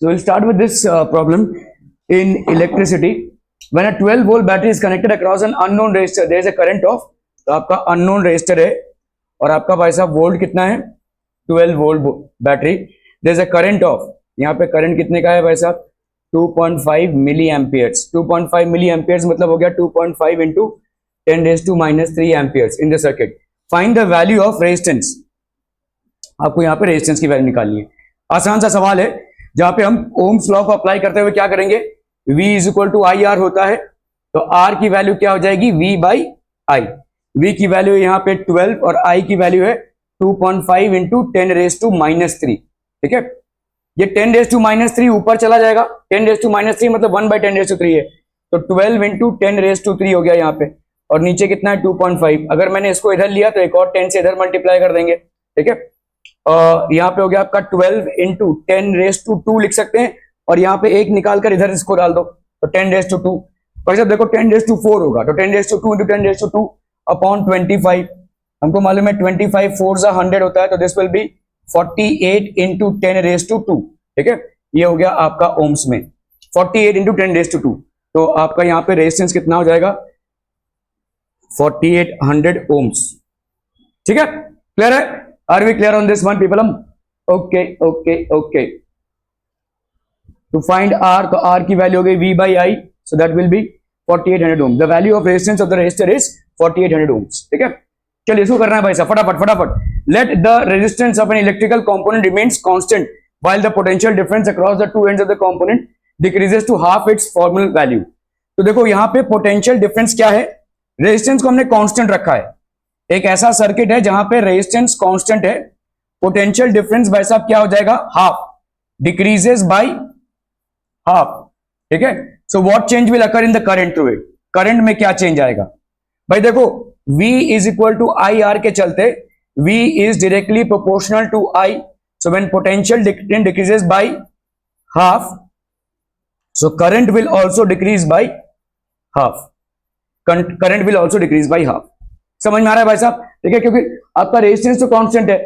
So we'll start with this problem in electricity. When a 12 volt battery is connected across an unknown resistor, there is a current of, तो आपका unknown resistor है और आपका भाई साहब volt कितना है 12 volt battery. there is a current of, यहाँ पे करंट कितने का है भाई साहब 2.5 मिली एम्पियर्स. 2.5 मिली एम्पियर्स मतलब हो गया 2.5 into 10⁻³ amperes in the circuit. Find the value of resistance. आपको यहाँ पे रेजिस्टेंस की वैल्यू निकालनी है. आसान सा सवाल है जहां पे हम ओम्स लॉ को अप्लाई करते हुए क्या करेंगे, V is equal to I R होता है, तो R की वैल्यू क्या हो जाएगी V बाई आई. V की वैल्यू यहाँ पे 12 और I की वैल्यू है 2.5 इंटू 10⁻³ ठीक है. ये 10⁻³ ऊपर चला जाएगा, 10⁻³ मतलब 1/10⁻³ है, तो 12 इंटू 10⁻³ हो गया यहाँ पे, और नीचे कितना है 2.5. अगर मैंने इसको इधर लिया तो एक और 10 से इधर मल्टीप्लाई कर देंगे ठीक है. यहाँ पे हो गया आपका 12 इंटू 10⁻² लिख सकते हैं, और यहाँ पे एक निकाल कर इधर इसको डाल दो तो 10⁻². पर जब देखो 10⁻4 होगा तो 10⁻² इंटू 10⁻² अपॉन 25. हमको मालूम है 25 4 सा 100 होता है, तो दिस विल बी 48 इंटू 10⁻². ठीक है, ये हो गया आपका ओम्स में 48 इंटू 10⁻². तो आपका यहाँ पे रेजिस्टेंस कितना हो जाएगा 4800 ओम्स. ठीक है, क्लियर है? Are we clear on this one people? Okay. To find R, तो R की वैल्यू हो गई V by I, so that will be 4800 ohm. The value of resistance of the resistor is 4800 ohms. ठीक है, चलिए इसको करना है भाई साहब फटाफट. Let the resistance of an electrical component remains constant while the potential difference across the two ends of the component decreases to half its formal value. तो देखो यहाँ पे potential difference क्या है, रेजिस्टेंस को हमने कांस्टेंट रखा है. एक ऐसा सर्किट है जहां पे रेजिस्टेंस कांस्टेंट है, पोटेंशियल डिफरेंस भाई साहब क्या हो जाएगा हाफ, डिक्रीजेस बाय हाफ. ठीक है, so what change will occur in the current through it. Current में क्या चेंज आएगा भाई, देखो V is equal to I R के चलते V is directly proportional to I, so when potential decreases by half, so current will also decrease by half. Current will also decrease by half. समझ में आ रहा है भाई साहब? ठीक है, क्योंकि आपका रेजिस्टेंस तो कांस्टेंट है,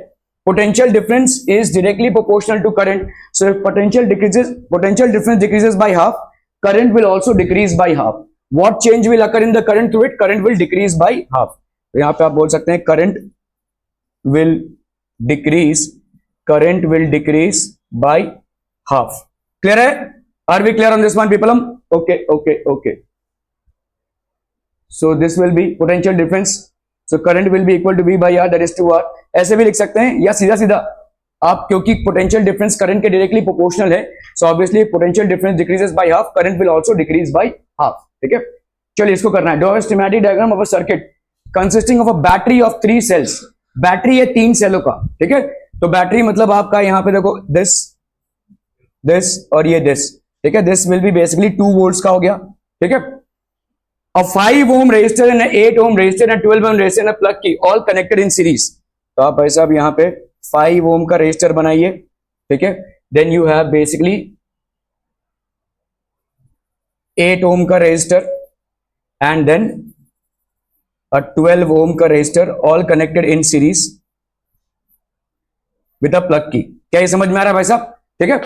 potential difference is directly proportional to current, so if potential difference decreases by half, current will also decrease by half. What change will occur in the current through it, current will decrease by half. तो यहां पे आप बोल सकते हैं current will decrease by half. Clear है? Are we clear on this one people? Okay. So this will be potential difference, so current will be equal to V by R, that is 2R. ऐसे भी लिख सकते हैं, या सीधा आप, क्योंकि पोटेंशियल डिफरेंस करंट के डायरेक्टली प्रोपोर्शनल है, so obviously potential difference decreases by half, current will also decrease by half. ठीक है, चलिए इसको करना है. Draw a schematic diagram of a circuit consisting of a battery of 3 cells. Battery है 3 सेलों का. ठीक है, तो बैटरी मतलब आपका यहाँ पे देखो दिस और ये दिस. ठीक है, this will be basically 2 volts का हो गया. ठीक है, a 5 ohm resistor and a 8 ohm resistor and a 12 ohm resistor and a plug key all connected in series. तो आप भाई साहब यहाँ पे 5 ohm का रेजिस्टर बनाइए. ठीक है, then you have basically 8 ohm का resistor and then a 12 ohm का resistor all connected in series with a plug key. क्या ये समझ में आ रहा है भाई साहब? ठीक है,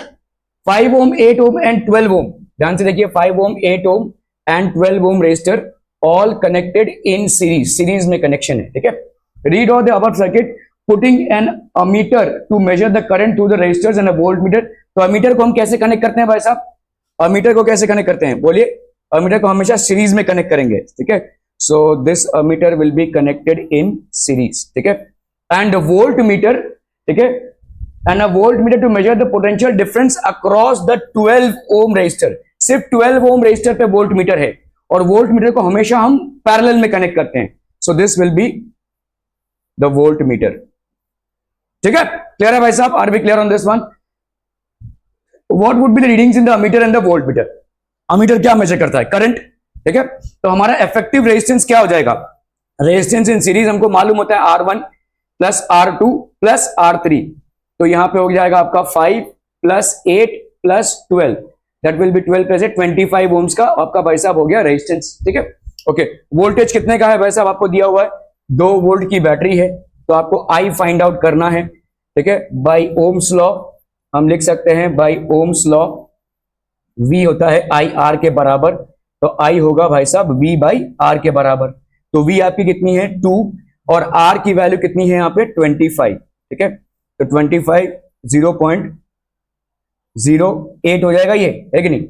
5 ohm 8 ohm and 12 ohm, ध्यान से देखिए 5 ohm 8 ohm and 12 ohm resistor all connected in series में कनेक्शन है. ठीक है, read out the above circuit putting an ammeter to measure the current through the resistors and a voltmeter. तो ammeter को हम कैसे कनेक्ट करते हैं भाई साहब, अमीटर को कैसे कनेक्ट करते हैं बोलिए. अमीटर को हमेशा सीरीज में कनेक्ट करेंगे. ठीक है, so this ammeter will be connected in series. ठीक है, एंड वोल्टमीटर. ठीक है, and a voltmeter to measure the potential difference across the 12 ohm resistor. सिर्फ 12 ohm रेजिस्टर पे वोल्ट मीटर है, और वोल्ट मीटर को हमेशा हम पैरेलल में कनेक्ट करते हैं, so this will be the voltmeter. ठीक है, क्लियर है भाई साहब? Are we clear on this one? What would be the readings in the ammeter and the voltmeter. Ammeter क्या मेजर करता है, करंट. ठीक है, तो हमारा इफेक्टिव रेजिस्टेंस क्या हो जाएगा, रेजिस्टेंस इन सीरीज हमको मालूम होता है R1 plus R2 plus R3. तो यहां पे हो जाएगा आपका 5 plus 8 plus 12, that will be 12 plus 25 ohms का आपका भाई साहब हो गया रेजिस्टेंस. ठीक है, ओके. वोल्टेज कितने का है भाई साहब, आपको दिया हुआ है 2 वोल्ट की बैटरी है, तो आपको I फाइंड आउट करना है. ठीक है, बाय ओम्स लॉ हम लिख सकते हैं बाई ओम्स लॉ, V होता है आई आर के बराबर, तो I होगा भाई साहब V बाई आर के बराबर। तो V आपकी कितनी है 2, और R की वैल्यू कितनी है यहाँ पे 25, ठीक है। तो 25 0.08 हो जाएगा, ये है कि नहीं,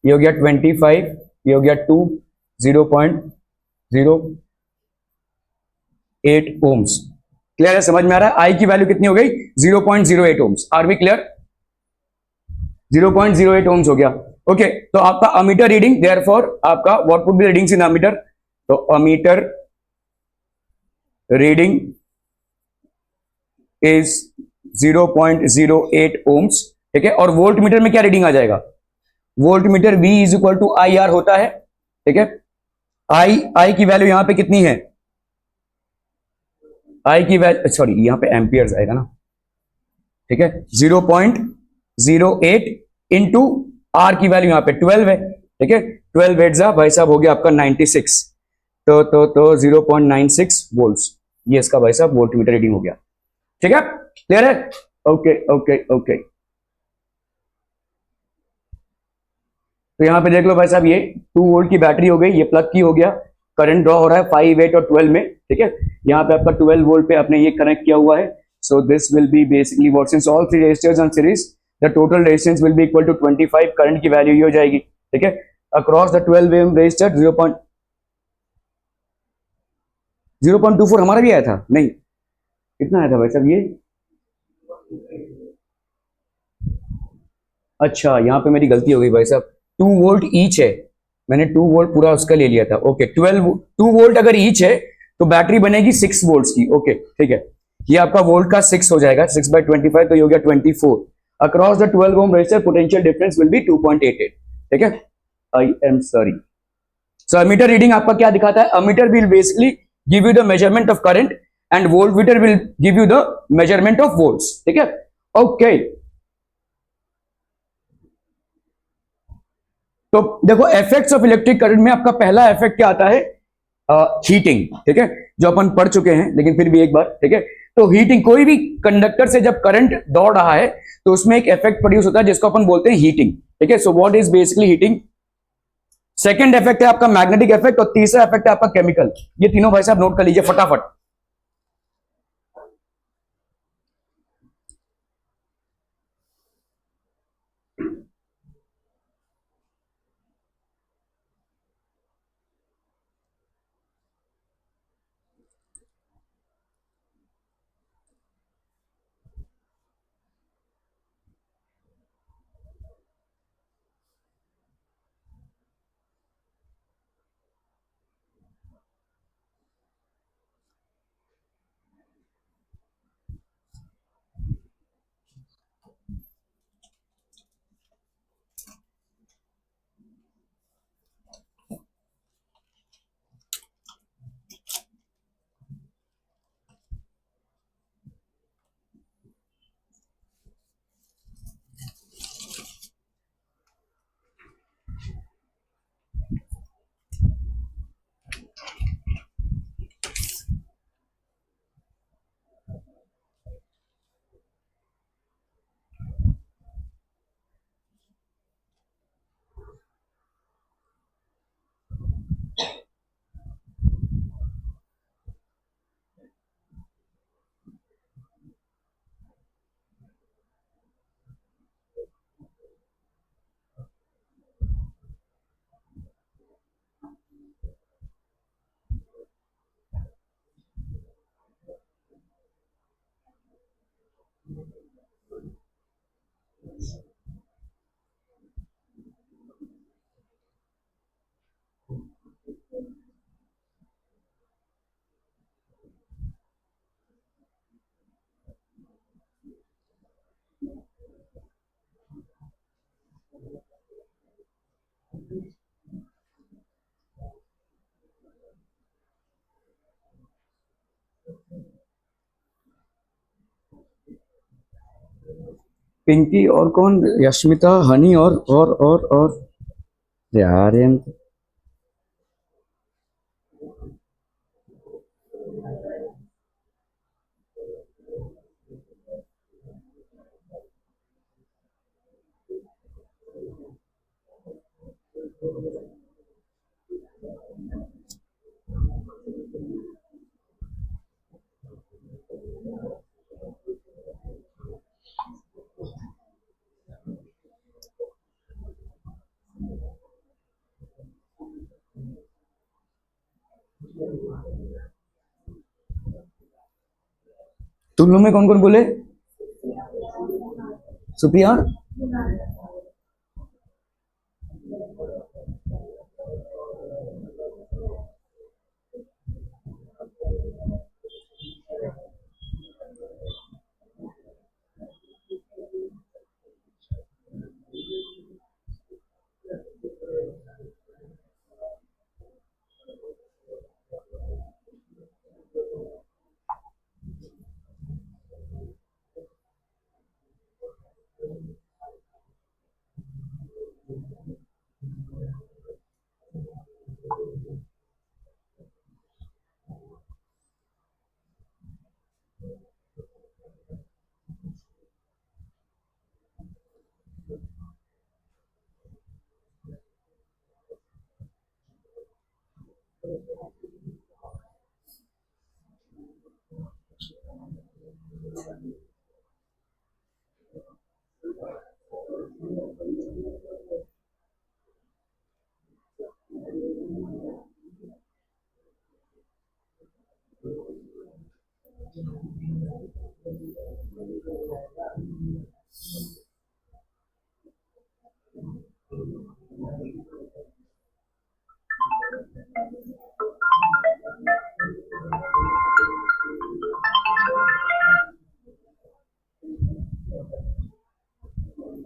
ये हो गया 25, ये हो गया 2, 0.08 ओम्स। क्लियर है, समझ में आ रहा है। आई की वैल्यू कितनी हो गई 0.08 ohms. Are we clear, 0.08 ohms हो गया। ओके, तो आपका अमीटर रीडिंग, देयरफॉर आपका what would be readings in ammeter, तो अमीटर रीडिंग इज 0.08 ओम्स, ठीक है। और वोल्ट मीटर में क्या रीडिंग आ जाएगा, voltmeter V is equal to I R होता है, ठीक है। आई की वैल्यू यहां पे कितनी है, आई की वैल्यू, सॉरी यहां पे एम्पियर्स आएगा ना, ठीक है। 0.08 इंटू आर की वैल्यू यहां पे 12 है, ठीक है। 12 एट जा भाई साहब हो गया आपका 96, तो 0.96 वोल्ट्स, ये इसका भाई साहब वोल्ट मीटर रीडिंग हो गया, ठीक है। क्लियर है, ओके ओके ओके। तो यहां पे देख लो भाई साहब, ये 2 वोल्ट की बैटरी हो गई, ये प्लग की हो गया, करंट ड्रॉ हो रहा है 5, 8 और 12 में, ठीक है। यहाँ पे आपका 12 वोल्ट पे आपने ये कनेक्ट किया हुआ है। So this will be basically what, since all 3 resistors on series the total resistance will be equal to 25, current की वैल्यू ये हो जाएगी, ठीक है। अक्रॉस द 12 ओम रेजिस्टर 0.24 हमारा भी आया था, नहीं कितना आया था भाई साहब ये, अच्छा यहाँ पे मेरी गलती हो गई भाई साहब, 2 वोल्ट ईच है, मैंने 2 वोल्ट पूरा उसका ले लिया था। ओके 2 वोल्ट अगर ईच है तो बैटरी बनेगी 6 वोल्ट की, ओके ठीक है। ये आपका वोल्ट का 6 हो जाएगा, 6/25 तो ये हो गया 24। Across the 12 ohm resistor potential difference will be 2.88, ठीक है। I am sorry. So ammeter reading आपका क्या दिखाता है, ammeter will basically give you the measurement of current and voltmeter will give you the measurement of volts, ठीक है। Okay तो देखो इफेक्ट्स ऑफ इलेक्ट्रिक करंट में आपका पहला इफेक्ट क्या आता है, हीटिंग, ठीक है, जो अपन पढ़ चुके हैं लेकिन फिर भी एक बार, ठीक है। तो हीटिंग, कोई भी कंडक्टर से जब करंट दौड़ रहा है तो उसमें एक इफेक्ट प्रोड्यूस होता है जिसको अपन बोलते हैं हीटिंग, ठीक है। So what is basically heating. Second effect है आपका मैग्नेटिक इफेक्ट, और तीसरा इफेक्ट है आपका केमिकल। ये तीनों भाई साहब नोट कर लीजिए फटाफट। पिंकी और कौन, यश्मिता, हनी और यार तुम लोग में कौन कौन बोले? सुप्रिया?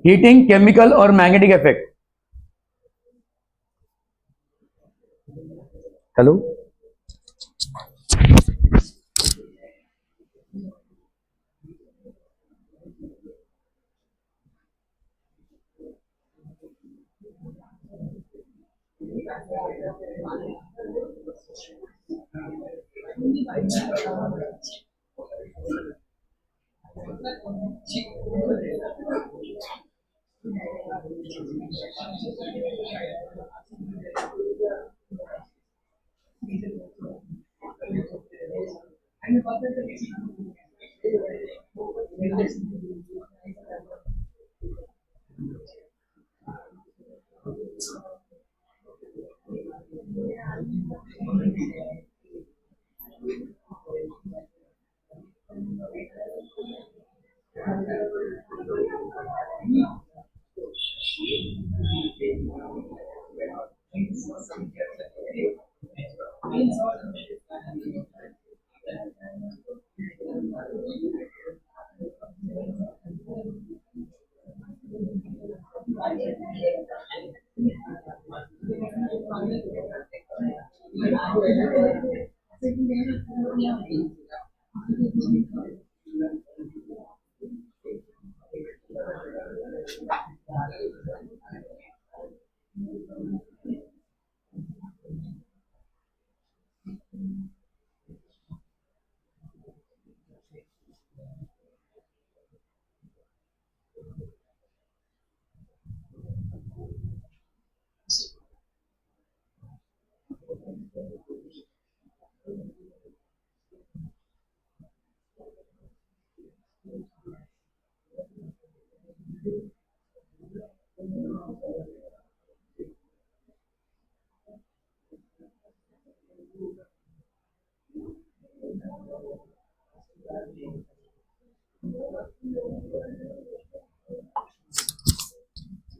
हीटिंग, केमिकल और magnetic effect. Hello,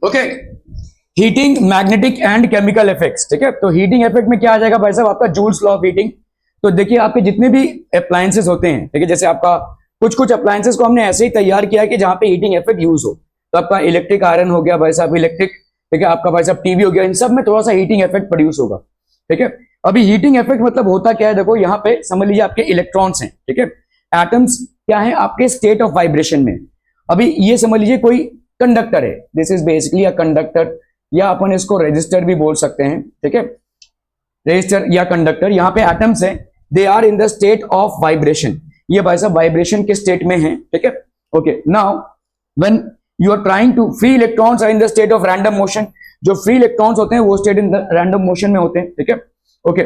okay. Heating, magnetic and chemical effects. ठीक है, तो हीटिंग इफेक्ट में क्या आ जाएगा भाई साहब? आपका जूल्स लॉ ऑफ हीटिंग. तो देखिए आपके जितने भी अप्लायंसेस होते हैं, ठीक है, जैसे आपका कुछ अप्लायंसेस को हमने ऐसे ही तैयार किया है कि जहां पे हीटिंग इफेक्ट यूज हो. तो आपका इलेक्ट्रिक आयरन हो गया भाई साहब, इलेक्ट्रिक, ठीक है, आपका भाई साहब टीवी हो गया, इन सब में थोड़ा सा हीटिंग इफेक्ट प्रोड्यूस होगा. ठीक है, अभी हीटिंग इफेक्ट मतलब होता क्या है? देखो यहाँ पे समझ लीजिए आपके इलेक्ट्रॉन्स हैं, ठीक है, एटम्स क्या है आपके स्टेट ऑफ वाइब्रेशन में. अभी ये समझ लीजिए कोई कंडक्टर है, this is basically a conductor, या अपन इसको रेजिस्टर भी बोल सकते हैं. ठीक है, रेजिस्टर या कंडक्टर. यहाँ पे एटम्स हैं, they are in the state of vibration. ये भाई साहब वाइब्रेशन के स्टेट में है. ठीक है, okay. Now when you are trying to, free electrons are in the state of random motion. जो फ्री इलेक्ट्रॉन्स होते हैं वो state in the random motion में होते हैं. ठीक है, ओके.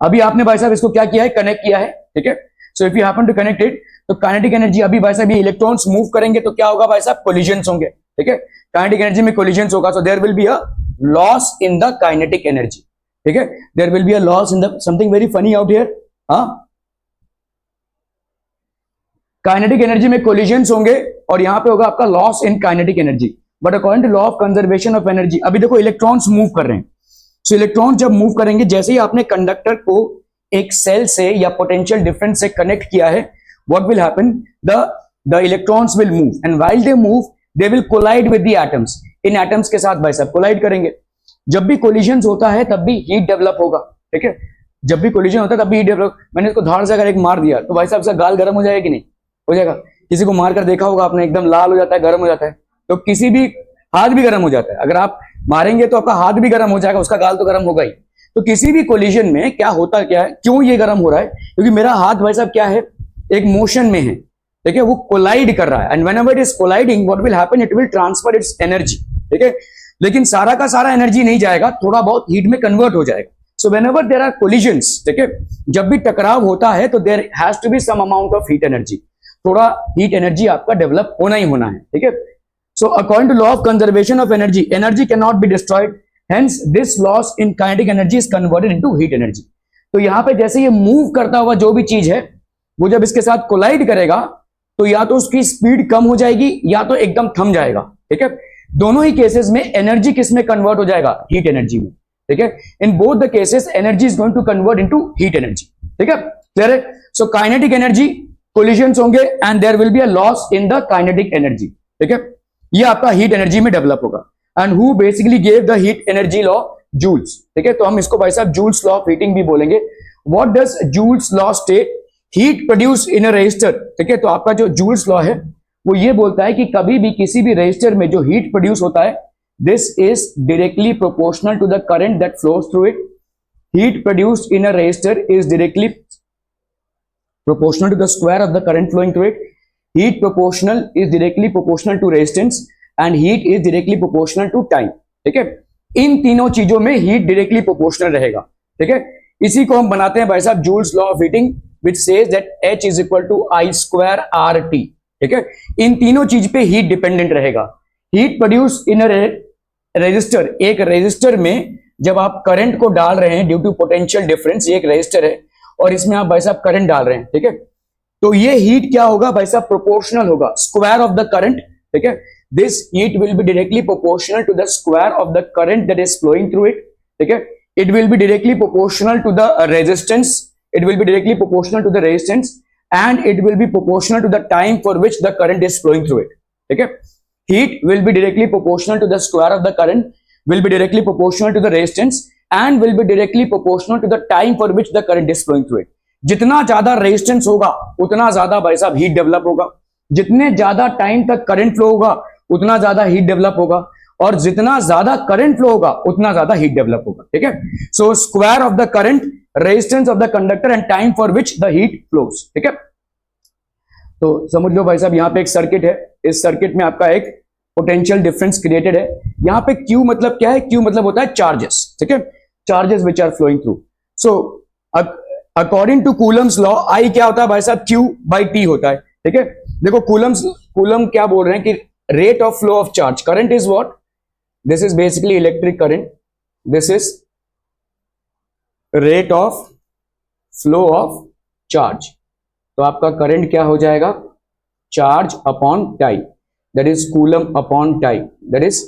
अभी आपने भाई साहब इसको क्या किया है? कनेक्ट किया है. ठीक है, so if you happen to connect it, तो काइनेटिक एनर्जी, अभी भाई साहब ये इलेक्ट्रॉन्स मूव करेंगे तो क्या होगा भाई साहब? कोलिजन्स होंगे. ठीक है, काइनेटिक एनर्जी में कोलिजन्स होगा, so there will be a loss in the kinetic energy. ठीक है, there will be a loss in the something very funny out here. हाँ, काइनेटिक एनर्जी में कोलिजन्स होंगे और यहां पे होगा आपका loss in kinetic energy. But according to law of conservation of energy, अभी देखो इलेक्ट्रॉन्स मूव कर रहे हैं, सो इलेक्ट्रॉन जब मूव करेंगे, जैसे ही आपने कंडक्टर को एक सेल से या पोटेंशियल डिफरेंस से कनेक्ट किया है, what will happen, the electrons will move and while they move they will collide with the atoms. इन एटम्स के साथ भाई साहब कोलाइड करेंगे। जब भी कोलिजन्स होता है तब भी हीट डेवलप होगा। ठीक है, जब भी कोलिजन होता है तब भी हीट डेवलप। मैंने इसको धार से अगर एक मार दिया तो भाई साहब इसका गाल गर्म हो जाएगा कि नहीं? हो जाएगा। किसी को मारकर देखा होगा आपने, एकदम लाल हो जाता है, गर्म हो जाता है। तो किसी भी हाथ भी गर्म हो जाता है, अगर आप मारेंगे तो आपका हाथ भी गर्म हो जाएगा, उसका गाल तो गर्म होगा ही। तो किसी भी कोलिजन में क्या होता क्या है, क्यों ये गर्म हो रहा है? क्योंकि मेरा हाथ भाई साहब क्या है, एक मोशन में है। ठीक है, वो कोलाइड कर रहा है and whenever it is colliding what will happen, it will transfer it's energy. ठीक है, लेकिन सारा का सारा एनर्जी नहीं जाएगा, थोड़ा बहुत हीट में कन्वर्ट हो जाएगा। So whenever there are collisions, ठीक है, जब भी टकराव होता है तो there has to be some amount of heat energy, थोड़ा हीट एनर्जी आपका डेवलप होना ही होना है। ठीक है, so according to law of conservation of energy, energy can not be destroyed, hence this loss in kinetic energy is converted into heat energy. तो यहां पे जैसे ये मूव करता हुआ जो भी चीज है, वो जब इसके साथ कोलाइड करेगा तो या तो उसकी स्पीड कम हो जाएगी या तो एकदम थम जाएगा। ठीक है, दोनों ही केसेस में एनर्जी किस में कन्वर्ट हो जाएगा? हीट एनर्जी में। ठीक है, in both the cases energy is going to convert into heat energy. ठीक है, क्लियर है? सो काइनेटिक एनर्जी, कोलिजन्स होंगे and there will be a loss in the kinetic energy. ठीक है, ये आपका हीट एनर्जी में डेवलप होगा। And who basically gave the heat energy law? Joule's. ठीक है, तो हम इसको भाई साहब जूल्स लॉ ऑफ हीटिंग भी बोलेंगे। What does Joule's law state? Heat produce in a resistor. ठीक है, तो आपका जो जूल्स लॉ है वो ये बोलता है कि कभी भी किसी भी रेजिस्टर में जो हीट प्रोड्यूस होता है, this is directly proportional to the current that flows through it. Heat produced in a resistor is directly proportional to the square of the current flowing through it. Heat proportional is directly proportional to resistance and heat is directly proportional to time. ठीक है, इन तीनों चीजों में heat directly proportional रहेगा। ठीक है, इसी को हम बनाते हैं भाई साहब joules law of heating, which says that H is equal to I square RT। ठीक है, इन तीनों चीज पे हीट डिपेंडेंट रहेगा। Heat produce in a resistor, एक रेजिस्टर में जब आप करंट को डाल रहे हैं ड्यू टू पोटेंशियल डिफरेंस, ये एक रेजिस्टर है और इसमें आप भाई साहब करंट डाल रहे हैं। ठीक है, तो ये हीट क्या होगा भाई साहब? प्रोपोर्शनल होगा, स्क्वायर ऑफ द करंट। ठीक है, this heat will be directly proportional to the square of the current that is flowing through it. ठीक है, it will be directly proportional to the resistance, it will be directly proportional to the resistance and it will be proportional to the time for which the current is flowing through it. ठीक है, heat will be directly proportional to the square of the current, will be directly proportional to the resistance and will be directly proportional to the time for which the current is flowing through it. जितना ज्यादा resistance होगा उतना ज्यादा भाई साहब heat develop होगा, जितने ज्यादा टाइम तक करंट फ्लो होगा उतना ज्यादा हीट डेवलप होगा, और जितना ज्यादा करंट फ्लो होगा उतना ज्यादा हीट डेवलप होगा। ठीक है, so square of the current, resistance of the conductor and time for which the heat flows. ठीक है, तो समझ लो भाई साहब यहाँ पे एक सर्किट है, इस सर्किट में आपका एक पोटेंशियल डिफरेंस क्रिएटेड है। यहाँ पे Q मतलब क्या है? Q मतलब होता है चार्जेस। ठीक है, charges which are flowing through. So according to Coulomb's law, I क्या होता है भाई साहब? Q बाई T होता है। ठीक है, देखो कूलम क्या बोल रहे हैं कि rate of flow of charge, current is what? This is basically electric current, this is rate of flow of charge. तो आपका करंट क्या हो जाएगा? Charge upon time, that is coulomb upon time, that is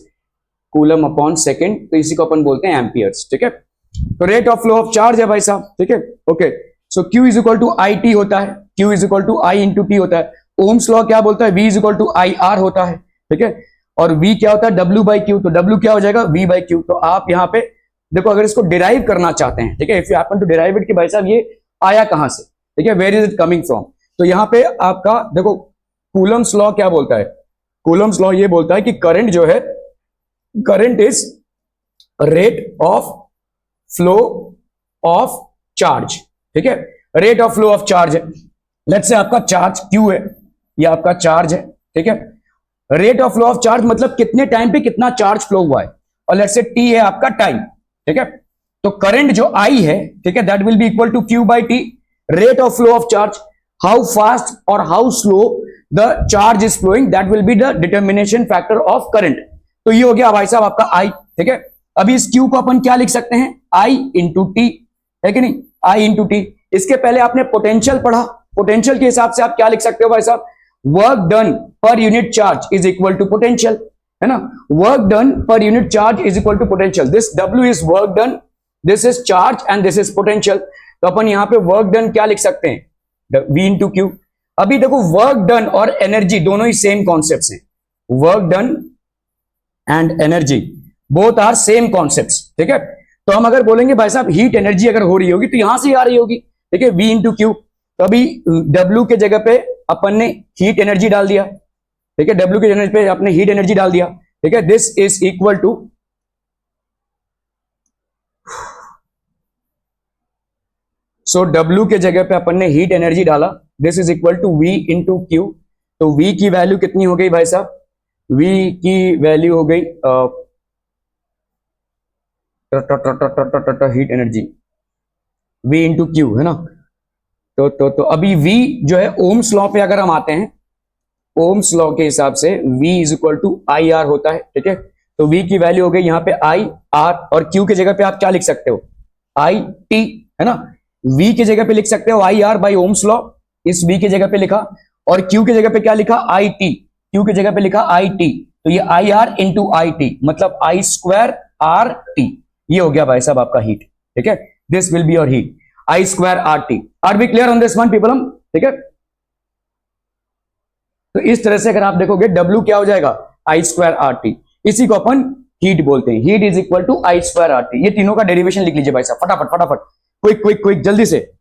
coulomb upon second. तो इसी को अपन बोलते हैं एम्पियर्स। ठीक है, तो rate of flow of charge है भाई साहब। ठीक है, okay, so Q is equal to I T होता है, Q is equal to I into T होता है। ओम्स लॉ क्या बोलता है? V is equal to I R होता है। ठीक है, और V क्या होता है? W by Q. तो W क्या हो जाएगा? V by Q. तो आप यहाँ पे देखो, अगर इसको डिराइव करना चाहते हैं, ठीक है, if you happen to derive it कि भाई साहब ये आया कहां से, ठीक है, where is it coming from, तो यहाँ पे आपका देखो कूलम्स लॉ क्या बोलता है? कूलम्स लॉ ये बोलता है कि करंट जो है, current is rate of flow of charge. ठीक है, rate of flow of charge है। लेट्स से आपका चार्ज Q है, ये आपका चार्ज है। ठीक है, rate of flow of charge मतलब कितने टाइम पे कितना चार्ज फ्लो हुआ है, और लेट्स से T है आपका टाइम। ठीक है, तो करंट जो I है, ठीक है, that will be equal to Q by T, rate of flow of charge, how fast और how slow the charge is flowing, that will be the determination factor of current. तो ये हो गया भाई साहब आपका I। ठीक है, अभी इस Q को अपन क्या लिख सकते हैं, I इंटू टी, है कि नहीं, I इंटू टी। इसके पहले आपने पोटेंशियल पढ़ा, पोटेंशियल के हिसाब से आप क्या लिख सकते हो भाई साहब, work done per unit charge is equal to potential, है ना, work done per unit charge is equal to potential. This W is work done, this is charge and this is potential. तो अपन यहां पे वर्क डन क्या लिख सकते हैं, V इंटू क्यू। अभी देखो वर्क डन और एनर्जी दोनों ही सेम कॉन्सेप्ट्स हैं, work done and energy both are same concepts, ठीक है। तो हम अगर बोलेंगे भाई साहब हीट एनर्जी अगर हो रही होगी तो यहां से आ रही होगी, ठीक है, V इंटू क्यू। तो अभी W के जगह पे अपन ने हीट एनर्जी डाल दिया, ठीक है, W के जगह पे आपने हीट एनर्जी डाल दिया, ठीक है। This is equal to, so W के जगह पे अपन ने हीट एनर्जी डाला, this is equal to V into Q. तो V की वैल्यू कितनी हो गई भाई साहब, V की वैल्यू हो गई heat energy V into Q, है ना। तो अभी V जो है ओम्स लॉ पे अगर हम आते हैं, ओम्स लॉ के हिसाब से V is equal to I R होता है, ठीक है। तो V की वैल्यू हो गई यहाँ पे आई आर, और Q की जगह पे आप क्या लिख सकते हो, आई टी, है ना। V की जगह पे लिख सकते हो I R by Ohm's law, इस V की जगह पे लिखा, और Q की जगह पे क्या लिखा, आई टी, Q की जगह पे लिखा आई टी। तो ये I R into I T मतलब आई स्क्वायर आर टी, ये हो गया भाई साहब आपका हीट, ठीक है। This will be your heat, I square R T. Are we clear on this one people, hmm, ठीक है। तो इस तरह से अगर आप देखोगे W क्या हो जाएगा, आई स्क्वायर आर टी, इसी को अपन हीट बोलते हैं। Heat is equal to I square R T. ये तीनों का डेरिवेशन लिख लीजिए भाई साहब, फटाफट फटाफट, क्विक क्विक क्विक, जल्दी से।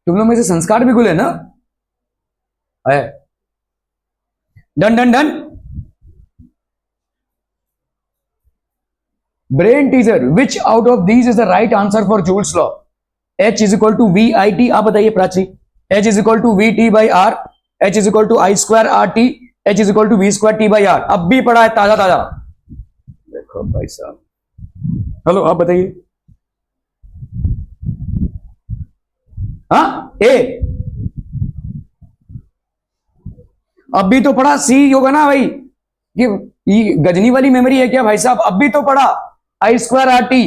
तुम लोग में से संस्कार भी खुले ना, है, done done done. Brain teaser, which out of these is the right answer for Joule's law. H is equal to V I T, आप बताइए Prachi. H is equal to V T by R, H is equal to I square R T, H is equal to V square T by R. अब भी पढ़ा है ताजा ताजा, देखो भाई साहब। हेलो, आप बताइए। हाँ, ए अब भी तो पढ़ा, सी होगा ना भाई, ये गजनी वाली मेमोरी है क्या भाई साहब, अब भी तो पढ़ा आई स्क्वायर आर टी।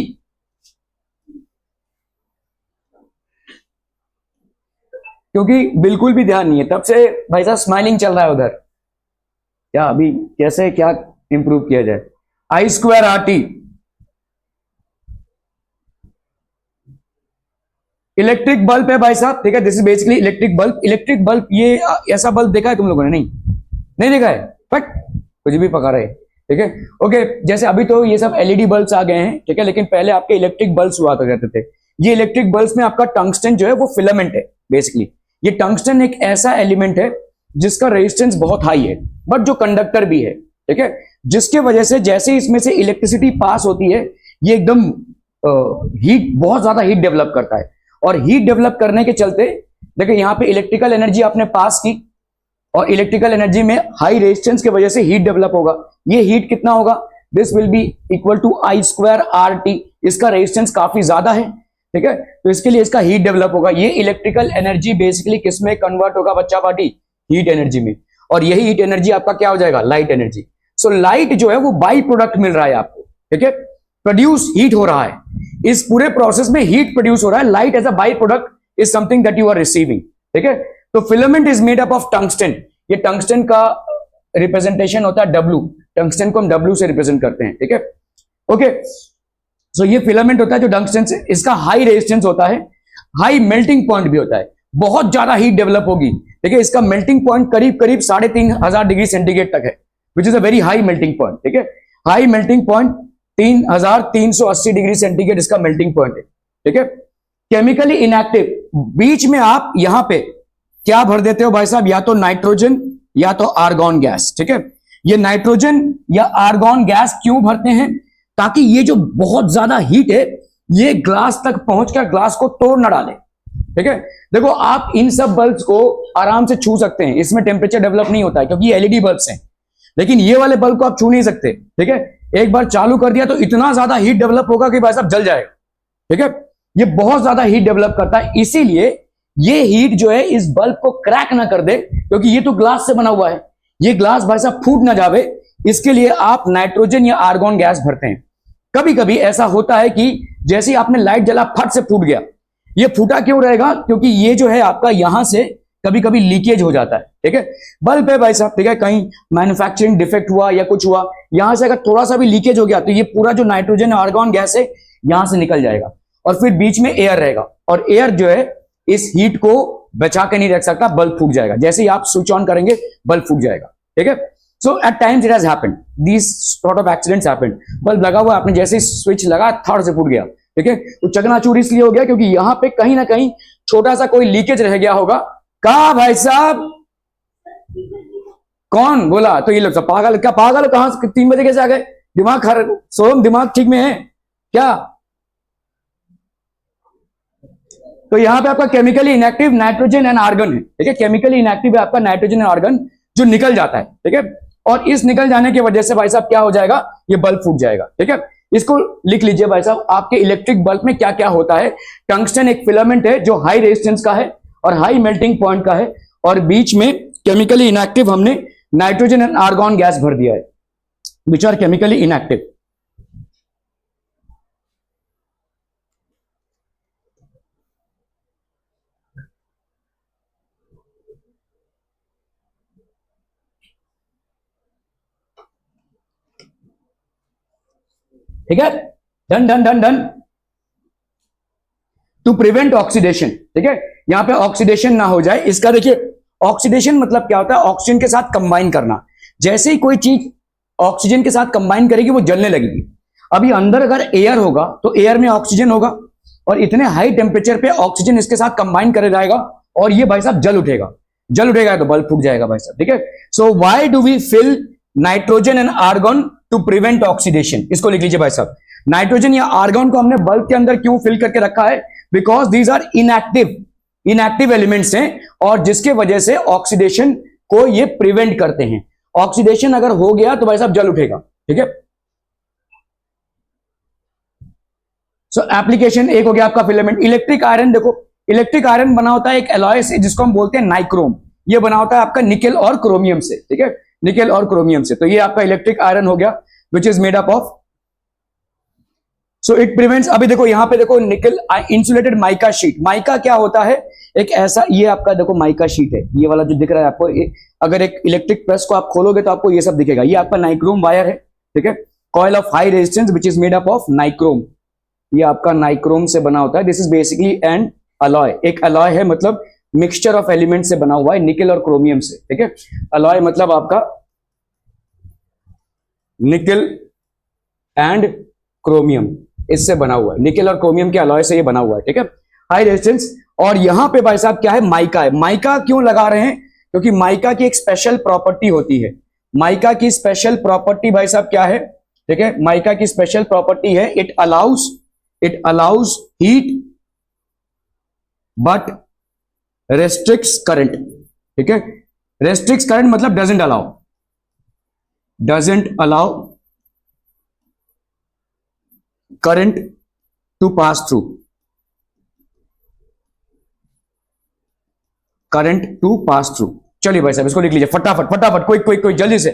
क्योंकि बिल्कुल भी ध्यान नहीं है, तब से भाई साहब स्माइलिंग चल रहा है उधर, क्या अभी कैसे क्या इंप्रूव किया जाए। I square R T, electric bulb है भाई साहब, ठीक है। This is basically electric bulb. Electric bulb, ये ऐसा बल्ब देखा है तुम लोगों ने, नहीं देखा है, बट कुछ भी पका रहे, ठीक है, ओके। जैसे अभी तो ये सब एलईडी बल्ब्स आ गए हैं, ठीक है, लेकिन पहले आपके इलेक्ट्रिक बल्ब्स हुआ करते थे। ये इलेक्ट्रिक बल्ब्स में आपका टंगस्टन जो है वो फिलामेंट है बेसिकली। ये टंगस्टन एक ऐसा एलिमेंट है जिसका रेजिस्टेंस बहुत हाई है, बट जो कंडक्टर भी है, ठीक है, जिसके वजह से जैसे इसमें से इलेक्ट्रिसिटी पास होती है, ये एकदम हीट, बहुत ज्यादा हीट डेवलप करता है। और हीट डेवलप करने के चलते देखिए यहाँ पे इलेक्ट्रिकल एनर्जी आपने पास की, और इलेक्ट्रिकल एनर्जी में हाई रेजिस्टेंस की वजह से हीट डेवलप होगा। ये हीट कितना होगा, this will be equal to I square R T. इसका रेजिस्टेंस काफी ज्यादा है, ठीक है, तो इसके लिए इसका हीट डेवलप होगा। ये इलेक्ट्रिकल एनर्जी बेसिकली किस में कन्वर्ट होगा बच्चा पार्टी, हीट एनर्जी में। और यही हीट एनर्जी आपका क्या हो जाएगा, लाइट एनर्जी। सो लाइट जो है वो बाई प्रोडक्ट मिल रहा है आपको, ठीक है, प्रोड्यूस हीट हो रहा है, इस पूरे प्रोसेस में हीट प्रोड्यूस हो रहा है। Light as a by product is something that you are receiving, ठीक है। तो filament is made up of tungsten. ये टंगस्टन का रिप्रेजेंटेशन होता है W। टंगस्टन को हम W से रिप्रेजेंट करते हैं, ठीक है। ओके, सो ये फिलामेंट होता है जो टंगस्टन से, इसका हाई रेजिस्टेंस होता है, हाई मेल्टिंग पॉइंट भी होता है, बहुत ज्यादा हीट डेवलप होगी, ठीक है। इसका मेल्टिंग पॉइंट करीब करीब 3500 डिग्री सेंटीग्रेड तक है, which is a very high melting point, ठीक है। High melting point 3380 degree centigrade इसका मेल्टिंग पॉइंट है, ठीक है। केमिकली इनएक्टिव, बीच में आप यहां पे क्या भर देते हो भाई साहब, या तो नाइट्रोजन या तो आर्गॉन गैस, ठीक है। ये नाइट्रोजन या आर्गॉन गैस क्यों भरते हैं, ताकि ये जो बहुत ज्यादा हीट है ये ग्लास तक पहुंचकर ग्लास को तोड़ ना डाले, ठीक है। देखो आप इन सब बल्ब्स को आराम से छू सकते हैं, इसमें टेम्परेचर डेवलप नहीं होता है क्योंकि ये एलईडी बल्ब्स हैं, लेकिन ये वाले बल्ब को आप छू नहीं सकते, ठीक है। एक बार चालू कर दिया तो इतना ज्यादा हीट डेवलप होगा कि भाई साहब जल जाएगा, ठीक है। ये बहुत ज्यादा हीट डेवलप करता है, इसीलिए ये हीट जो है इस बल्ब को क्रैक ना कर दे, क्योंकि ये तो ग्लास से बना हुआ है, ये ग्लास भाई साहब फूट ना जावे, इसके लिए आप नाइट्रोजन या आर्गॉन गैस भरते हैं। कभी कभी ऐसा होता है कि जैसे ही आपने लाइट जला फट से फूट गया, ये फूटा क्यों रहेगा, क्योंकि ये जो है आपका यहां से कभी कभी लीकेज हो जाता है, ठीक है। बल्ब है भाई साहब, ठीक है, कहीं मैन्युफैक्चरिंग डिफेक्ट हुआ या कुछ हुआ, यहां से अगर थोड़ा सा भी लीकेज हो गया तो ये पूरा जो नाइट्रोजन आर्गॉन गैस है यहां से निकल जाएगा, और फिर बीच में एयर रहेगा, और एयर जो है इस हीट को बचा के नहीं रख सकता, बल्ब फूट जाएगा, जैसे ही आप स्विच ऑन करेंगे बल्ब फूट जाएगा, ठीक है। So at times it has happened, these sort of accidents happened. Bulb लगा हुआ, आपने जैसे ही स्विच लगा थर्ड से फूट गया, ठीक है। तो चकनाचूर इसलिए हो गया क्योंकि यहां पे कहीं ना कहीं छोटा सा कोई लीकेज रह गया होगा। कहा भाई साहब, कौन बोला, तो ये लोग सब पागल, क्या पागल हो, कहां 3 बजे कैसे आ गए, दिमाग खराब, सोम दिमाग ठीक में है क्या। तो यहां पे आपका chemically inactive nitrogen and argon है, ठीक है। केमिकली इनएक्टिव है आपका नाइट्रोजन एंड आर्गन जो निकल जाता है, ठीक है। और इस निकल जाने की वजह से भाई साहब क्या हो जाएगा, ये बल्ब फूट जाएगा, ठीक है। इसको लिख लीजिए भाई साहब, आपके इलेक्ट्रिक बल्ब में क्या क्या होता है। टंगस्टन एक फिलामेंट है जो हाई रेजिस्टेंस का है और हाई मेल्टिंग पॉइंट का है, और बीच में केमिकली इनएक्टिव हमने नाइट्रोजन एंड आर्गॉन गैस भर दिया है, विच आर केमिकली इनएक्टिव। ठीक है, done done done done. To prevent oxidation, ठीक है, यहां पे ऑक्सीडेशन ना हो जाए इसका, देखिए ऑक्सीडेशन मतलब क्या होता है, ऑक्सीजन के साथ कंबाइन करना। जैसे ही कोई चीज ऑक्सीजन के साथ कंबाइन करेगी वो जलने लगेगी। अभी अंदर अगर एयर होगा तो एयर में ऑक्सीजन होगा, और इतने हाई टेम्परेचर पे ऑक्सीजन इसके साथ कंबाइन करे जाएगा और ये भाई साहब जल उठेगा, जल उठेगा तो बल्ब फूट जाएगा भाई साहब, ठीक है। So why do we fill nitrogen and argon to prevent oxidation, इसको लिख लीजिए भाई साहब। नाइट्रोजन या आर्गन को हमने बल्ब के अंदर क्यों फिल करके रखा है, because these are inactive elements हैं, और जिसके वजह से ऑक्सीडेशन को ये प्रिवेंट करते हैं। ऑक्सीडेशन अगर हो गया तो भाई साहब जल उठेगा, ठीक है। सो एप्लीकेशन एक हो गया आपका फिलामेंट। इलेक्ट्रिक आयरन, देखो इलेक्ट्रिक आयरन बना होता है एक एलॉय से जिसको हम बोलते हैं नाइक्रोम, ये बना होता है आपका निकेल और क्रोमियम से, ठीक है, निकेल और क्रोमियम से। तो ये आपका इलेक्ट्रिक आयरन हो गया which is made up of, so it prevents. अभी देखो यहां पे देखो निकल इंसुलेटेड माइका शीट। माइका क्या होता है, एक ऐसा, ये आपका देखो माइका शीट है, ये वाला जो दिख रहा है आपको, अगर एक इलेक्ट्रिक प्रेस को आप खोलोगे तो आपको ये सब दिखेगा। ये आपका नाइक्रोम वायर है, ठीक है, coil of high resistance which is made up of nichrome. ये आपका नाइक्रोम से बना होता है। This is basically N alloy, एक अलॉय है मतलब मिक्सचर ऑफ एलिमेंट से बना हुआ है, निकेल और क्रोमियम से, ठीक है। अलॉय मतलब आपका निकेल एंड क्रोमियम, इससे बना हुआ है, निकेल और क्रोमियम के अलॉय से ये बना हुआ है, ठीक है, हाई रेजिस्टेंस। और यहां पे भाई साहब क्या है, माइका है। माइका क्यों लगा रहे हैं, क्योंकि माइका की एक स्पेशल प्रॉपर्टी होती है। माइका की स्पेशल प्रॉपर्टी भाई साहब क्या है, ठीक है, माइका की स्पेशल प्रॉपर्टी है it allows heat but restricts current, ठीक है। रेस्ट्रिक्ट्स करंट मतलब doesn't allow current to pass through, current to pass through. चलिए भाई साहब इसको लिख लीजिए फटाफट फटाफट, कोई जल्दी से।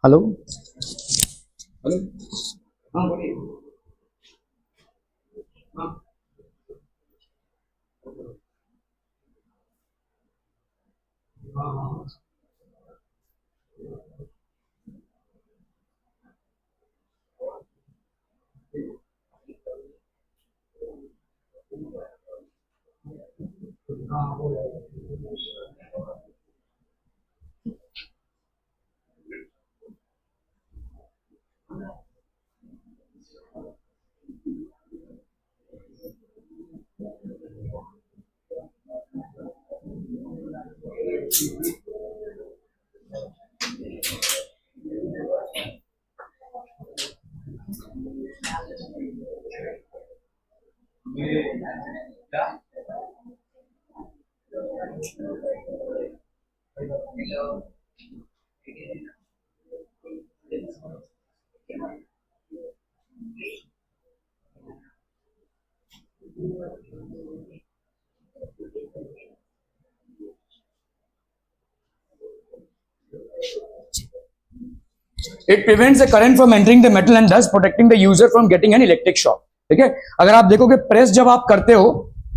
हेलो हेलो, हाँ बोलिए। हाँ हाँ it prevents the current from entering the metal and thus protecting the user from getting an electric shock. ठीक है, अगर आप देखोगे प्रेस जब आप करते हो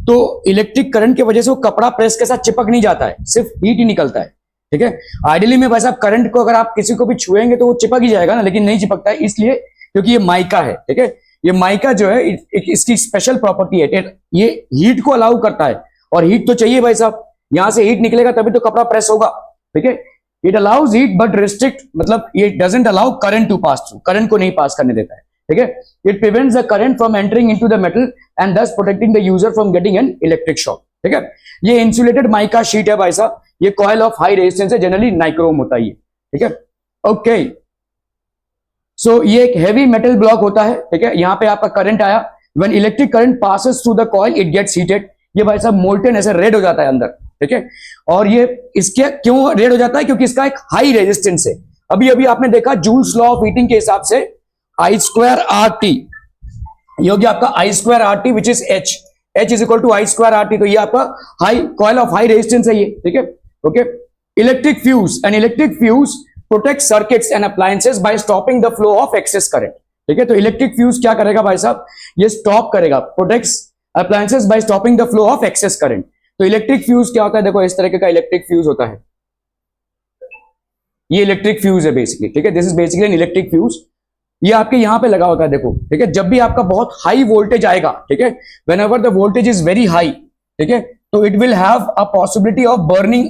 तो इलेक्ट्रिक करंट की वजह से वो कपड़ा प्रेस के साथ चिपक नहीं जाता है, सिर्फ हीट ही निकलता है। ठीक है, आइडियली में वैसे आप करंट को अगर आप किसी को भी छुएंगे तो वो चिपक ही जाएगा ना, लेकिन नहीं चिपकता है इसलिए क्योंकि ये माइका है। ठीक है, ये माइका जो है इसकी स्पेशल प्रॉपर्टी है, ये हीट को अलाउ करता है, और हीट तो चाहिए भाई साहब, यहां से हीट निकलेगा तभी तो कपड़ा प्रेस होगा। ठीक है, it allows heat but restrict, मतलब ये doesn't allow current to pass through, current को नहीं पास करने देता है। ठीक है, it prevents the current from entering into the metal and thus protecting the user from getting an electric shock. ठीक है, ये इंसुलेटेड माइका शीट है भाई साहब, ये कॉइल ऑफ हाई रेजिस्टेंस है, जनरली नाइक्रोम होता है ये। ठीक है, ओके, सो ये एक हेवी मेटल ब्लॉक होता है। ठीक है, यहां पे आपका करंट आया, when electric current passes through the coil it gets heated, ये भाई साहब मोल्टन ऐसे रेड हो जाता है अंदर। ठीक है, और ये इसके क्यों रेड हो जाता है, क्योंकि इसका एक हाई रेजिस्टेंस है। अभी अभी आपने देखा जूल्स लॉ ऑफ हीटिंग के हिसाब से आई स्क्वायर आर टी, ये हो गया आपका I square R T which is H, H is equal to I square R T, तो ये आपका high coil of high resistance है ये। ठीक है, okay, electric fuse, an electric fuse protect circuits and appliances by stopping the flow of excess current. ठीक है, तो इलेक्ट्रिक फ्यूज क्या करेगा भाई साहब, ये स्टॉप करेगा, protects appliances by stopping the flow of excess current. तो इलेक्ट्रिक फ्यूज क्या होता है, देखो इस तरह का इलेक्ट्रिक फ्यूज होता है, ये इलेक्ट्रिक फ्यूज है बेसिकली। ठीक है, this is basically N electric fuse, ये आपके यहां पे लगा होता है देखो। ठीक है, जब भी आपका बहुत हाई वोल्टेज आएगा, ठीक है, when ever the voltage is very high, ठीक है, तो it will have a possibility of burning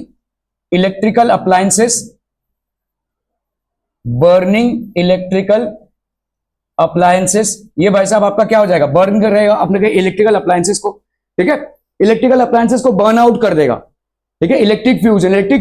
electrical appliances, burning electrical appliances, ये भाई साहब आपका क्या हो जाएगा, बर्न कर रहेगा अपने इलेक्ट्रिकल अप्लायंसेस को। ठीक है, इलेक्ट्रिकल अप्लायंसेस को बर्न आउट कर देगा। ठीक है, electric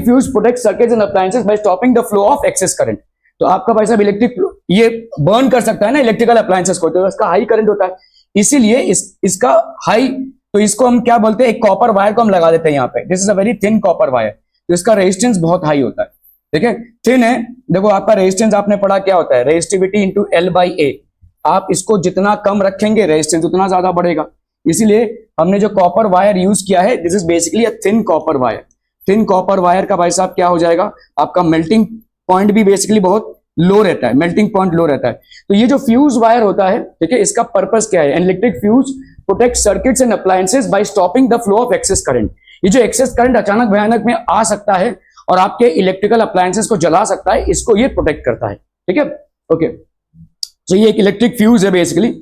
fuse protect circuits and appliances by stopping the flow of excess current. तो आपका भाई साहब इलेक्ट्रिक ये बर्न कर सकता है ना इलेक्ट्रिकल अप्लायंसेस को, तो इसका हाई करंट होता है, इसीलिए इसका हाई, तो इसको हम क्या बोलते हैं, एक कॉपर वायर को हम लगा देते हैं यहाँ पे, this is a very thin copper wire, तो इसका रेजिस्टेंस बहुत हाई होता है। ठीक है, थिन है, देखो आपका रेजिस्टेंस आपने पढ़ा क्या होता है, रेजिस्टिविटी इंटू एल बाई ए, आप इसको जितना कम रखेंगे रेजिस्टेंस उतना ज्यादा बढ़ेगा, इसीलिए हमने जो कॉपर वायर यूज किया है, this is basically a thin copper wire. Thin copper wire का भाई साहब क्या हो जाएगा, आपका मेल्टिंग पॉइंट भी बेसिकली बहुत लो रहता है, मेल्टिंग पॉइंट लो रहता है। तो ये जो फ्यूज वायर होता है, ठीक है, इसका पर्पस क्या है, electric fuse protect circuits and appliances by stopping the flow of excess current. ये जो एक्सेस करंट अचानक भयानक में आ सकता है और आपके इलेक्ट्रिकल अप्लायंसेस को जला सकता है, इसको ये प्रोटेक्ट करता है। ठीक है, ओके, तो ये एक इलेक्ट्रिक फ्यूज है बेसिकली।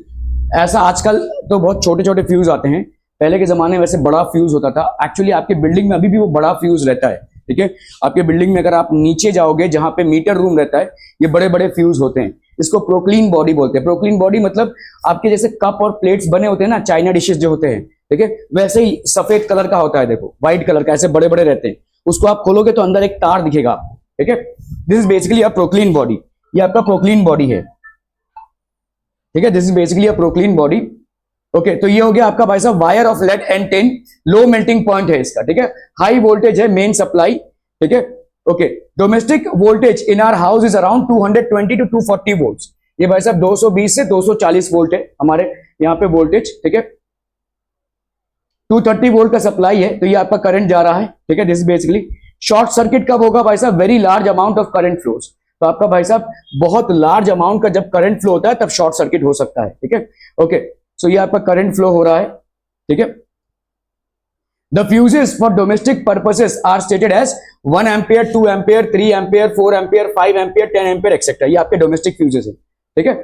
ऐसा आजकल तो बहुत छोटे छोटे फ्यूज आते हैं, पहले के जमाने में वैसे बड़ा फ्यूज होता था। एक्चुअली आपके बिल्डिंग में अभी भी वो बड़ा फ्यूज रहता है। ठीक है, आपके बिल्डिंग में अगर आप नीचे जाओगे जहां पे मीटर रूम रहता है, ये बड़े बड़े फ्यूज होते हैं, इसको प्रोक्लीन बॉडी बोलते हैं। प्रोक्लीन बॉडी मतलब आपके जैसे कप और प्लेट्स बने होते हैं ना, चाइना डिशेस जो होते हैं, ठीक है, वैसे ही सफेद कलर का होता है, देखो व्हाइट कलर का, ऐसे बड़े बड़े रहते हैं, उसको आप खोलोगे तो अंदर एक तार दिखेगा आपको। ठीक है, this is basically a porcelain body, ये आपका प्रोक्लीन बॉडी है। ठीक है, this is basically a porcelain body. Okay, तो ये हो गया आपका भाई साहब wire of lead and tin, low melting point है इसका। ठीक है, हाई वोल्टेज है, मेन सप्लाई। ठीक है, okay, domestic voltage in our house is around 220 to 240 volts, ये भाई साहब 220 से 240 वोल्ट है हमारे यहाँ पे वोल्टेज, ठीक है। 230 वोल्ट का सप्लाई है, तो ये आपका करंट जा रहा है, ठीक है। दिस बेसिकली शॉर्ट सर्किट कब होगा भाई साहब, very large amount of current flows. तो आपका भाई साहब बहुत लार्ज अमाउंट का जब करंट फ्लो होता है तब शॉर्ट सर्किट हो सकता है, ठीक है। ओके, सो ये आपका करंट फ्लो हो रहा है, ठीक है। The fuses for domestic purposes are stated as 1 ampere, 2 ampere, 3 ampere, 4 ampere, 5 ampere, 10 ampere, etc. ये आपके डोमेस्टिक फ्यूजेस है, ठीक है।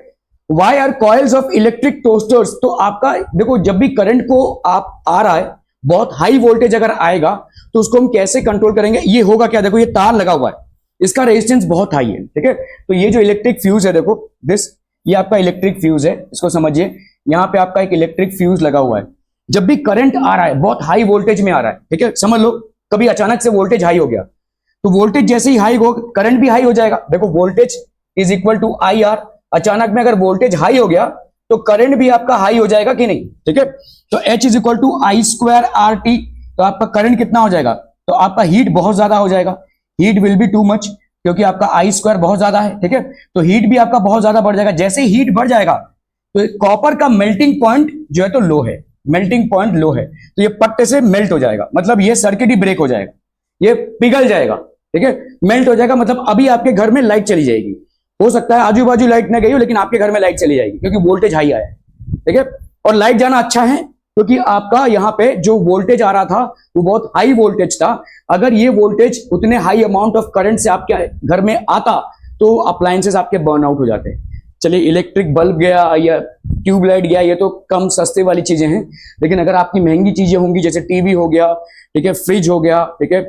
Why are coils of electric toasters? तो आपका देखो जब भी करंट को आप आ रहा है, बहुत हाई वोल्टेज अगर आएगा तो उसको हम कैसे कंट्रोल करेंगे। ये होगा क्या, देखो ये तार लगा हुआ है, इसका रेजिस्टेंस बहुत हाई है, ठीक है। तो ये जो इलेक्ट्रिक फ्यूज है, देखो दिस, ये आपका इलेक्ट्रिक फ्यूज है, इसको समझिए। यहां पे आपका एक इलेक्ट्रिक फ्यूज लगा हुआ है। जब भी करंट आ रहा है बहुत हाई वोल्टेज में आ रहा है, ठीक है, समझ लो कभी अचानक से वोल्टेज हाई हो गया, तो वोल्टेज जैसे ही हाई हो करंट भी हाई हो जाएगा। देखो voltage is equal to I R, अचानक में अगर वोल्टेज हाई हो गया तो करंट भी आपका हाई हो जाएगा कि नहीं, ठीक है। तो H is equal to I square R T, तो आपका करंट कितना हो जाएगा, तो आपका हीट बहुत ज्यादा हो जाएगा, heat will B too much, क्योंकि आपका आई स्क्वायर बहुत ज्यादा है, ठीक है। तो हीट भी आपका बहुत ज्यादा बढ़ जाएगा। जैसे हीट बढ़ जाएगा तो कॉपर का मेल्टिंग पॉइंट जो है तो लो है, मेल्टिंग पॉइंट लो है, तो ये पट्टे से मेल्ट हो जाएगा, मतलब ये सर्किट ही ब्रेक हो जाएगा, ये पिघल जाएगा, ठीक है, मेल्ट हो जाएगा। मतलब अभी आपके घर में लाइट चली जाएगी, हो सकता है आजू बाजू लाइट ना गई हो लेकिन आपके घर में लाइट चली जाएगी क्योंकि वोल्टेज हाई आया है, ठीक है। और लाइट जाना अच्छा है क्योंकि आपका यहाँ पे जो वोल्टेज आ रहा था वो बहुत हाई वोल्टेज था। अगर ये वोल्टेज उतने हाई अमाउंट ऑफ करंट से आपके घर में आता तो अप्लायंसेस आपके बर्न आउट हो जाते हैं। चलिए इलेक्ट्रिक बल्ब गया या ट्यूबलाइट गया, ये तो कम सस्ते वाली चीजें हैं, लेकिन अगर आपकी महंगी चीजें होंगी जैसे टीवी हो गया, ठीक है, फ्रिज हो गया, ठीक है,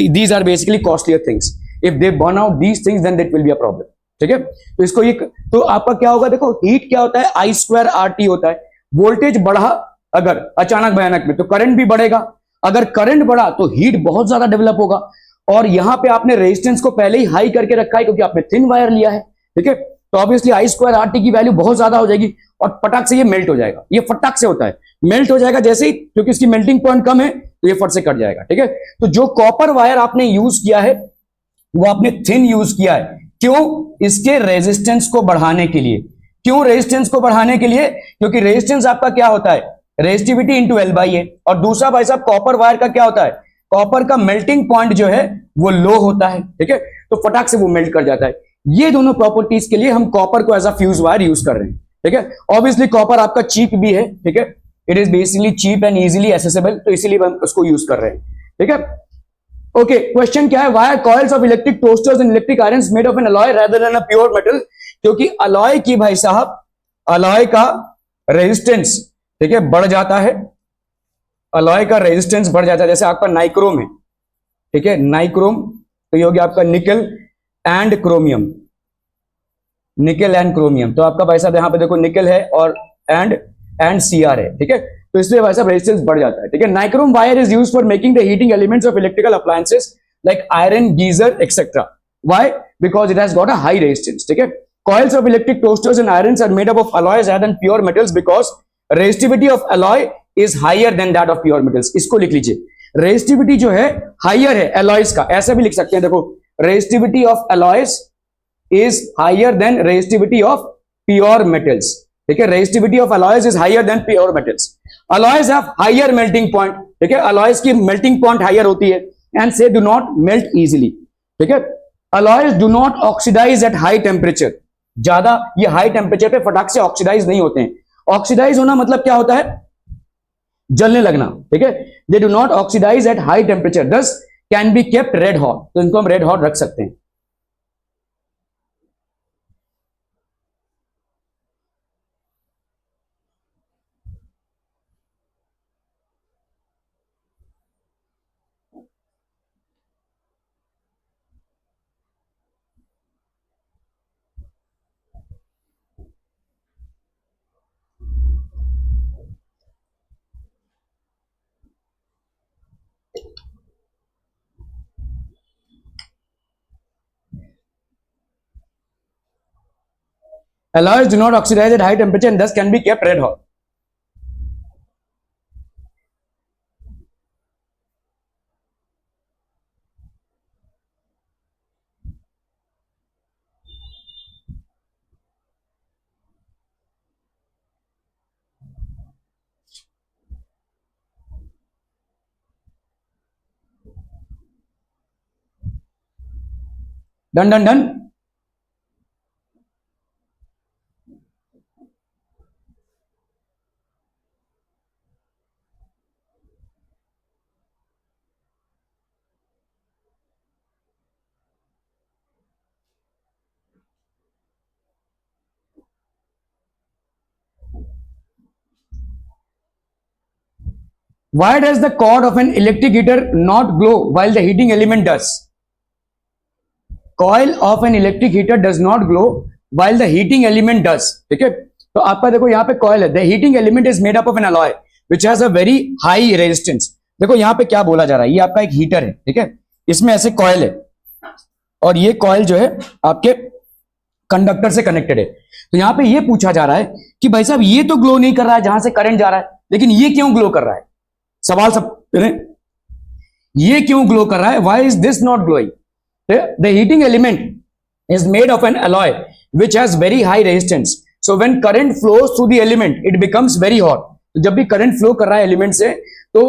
these are basically costlier things. If they burn out these things then that will be a problem, ठीक है। तो इसको ये, तो आपका क्या होगा, देखो हीट क्या होता है, आई स्क्वायर आर टी होता है। वोल्टेज बढ़ा अगर अचानक भयानक में तो करंट भी बढ़ेगा, अगर करंट बढ़ा तो हीट बहुत ज्यादा डेवलप होगा। और यहां पे आपने रेजिस्टेंस को पहले ही हाई करके रखा है क्योंकि आपने थिन वायर लिया है, ठीक है। तो obviously I square R T की वैल्यू बहुत ज्यादा हो जाएगी और फटाक से ये मेल्ट हो जाएगा। ये फटाक से होता है, मेल्ट हो जाएगा जैसे ही, क्योंकि इसकी मेल्टिंग पॉइंट कम है तो ये फट से कट जाएगा, ठीक है। तो जो कॉपर वायर आपने यूज किया है वो आपने थिन यूज किया है, क्यों, इसके रेजिस्टेंस को बढ़ाने के लिए। क्यों रेजिस्टेंस को बढ़ाने के लिए, क्योंकि रेजिस्टेंस आपका क्या होता है, रेजिस्टिविटी इंटू एल बाई ए। और दूसरा भाई साहब कॉपर वायर का क्या होता है, कॉपर का मेल्टिंग पॉइंट जो है वो लो होता है, ठीक है, तो फटाक से वो मेल्ट कर जाता है। ये दोनों प्रॉपर्टीज के लिए हम कॉपर को as a fuse wire use कर रहे हैं, ठीक है। ऑब्वियसली कॉपर आपका चीप भी है, ठीक है, it is basically cheap and easily accessible, तो इसीलिए हम उसको यूज कर रहे हैं, ठीक है। ओके, क्वेश्चन क्या है, why are coils of electric toasters and electric irons made of an alloy rather than a pure metal. क्योंकि अलॉय की भाई साहब, अलॉय का रेजिस्टेंस, ठीक है, बढ़ जाता है, अलॉय का रेजिस्टेंस बढ़ जाता है। जैसे आपका नाइक्रोम है, ठीक है, नाइक्रोम, तो ये हो गया आपका निकल एंड क्रोमियम, निकल एंड क्रोमियम। तो आपका भाई साहब यहाँ पे देखो निकल है और एंड सी आर है, ठीक है, तो इसलिए भाई साहब रेजिस्टेंस बढ़ जाता है, ठीक है। Nichrome wire is used for making the heating elements of electrical appliances like iron, geyser etcetera. Why, because it has got a high resistance, ठीक है। Coils of electric toasters and irons are made up of alloys rather than pure metals because resistivity of alloy is higher than that of pure metals. इसको लिख लीजिए, resistivity जो है higher है alloys का, ऐसे भी लिख सकते हैं, देखो resistivity of alloys is higher than resistivity of pure metals, ठीक है। resistivity of alloys is higher than pure metals. alloys have higher melting point, ठीक है, alloys की melting point higher होती है and they do not melt easily, ठीक है। alloys do not oxidize at high temperature, ज्यादा ये high temperature पे फटाक से ऑक्सीडाइज नहीं होते हैं। ऑक्सीडाइज होना मतलब क्या होता है, जलने लगना, ठीक है। they do not oxidize at high temperature thus can be kept red hot, तो इनको हम रेड हॉट रख सकते हैं। Alloys do not oxidize at high temperature and thus can be kept red hot. Done done done. Why does the cord of an electric heater not glow while the heating element does? Coil of an electric heater does not glow while the heating element does. ठीक है, तो आपका देखो यहाँ पे coil है, the heating element is made up of an alloy which has a very high resistance. देखो यहाँ पे क्या बोला जा रहा है, ये आपका एक हीटर है, ठीक है, इसमें ऐसे कॉइल है और ये कॉइल जो है आपके कंडक्टर से कनेक्टेड है। तो यहाँ पे ये पूछा जा रहा है कि भाई साहब ये तो ग्लो नहीं कर रहा है जहां से करंट जा रहा है, लेकिन ये क्यों ग्लो कर रहा है? सवाल सब, ये क्यों ग्लो कर रहा है? Why is this not glowing? The heating element is made of an alloy which has very high resistance. So when current flows through the element, it becomes very hot. तो जब भी करंट फ्लो कर रहा है element से तो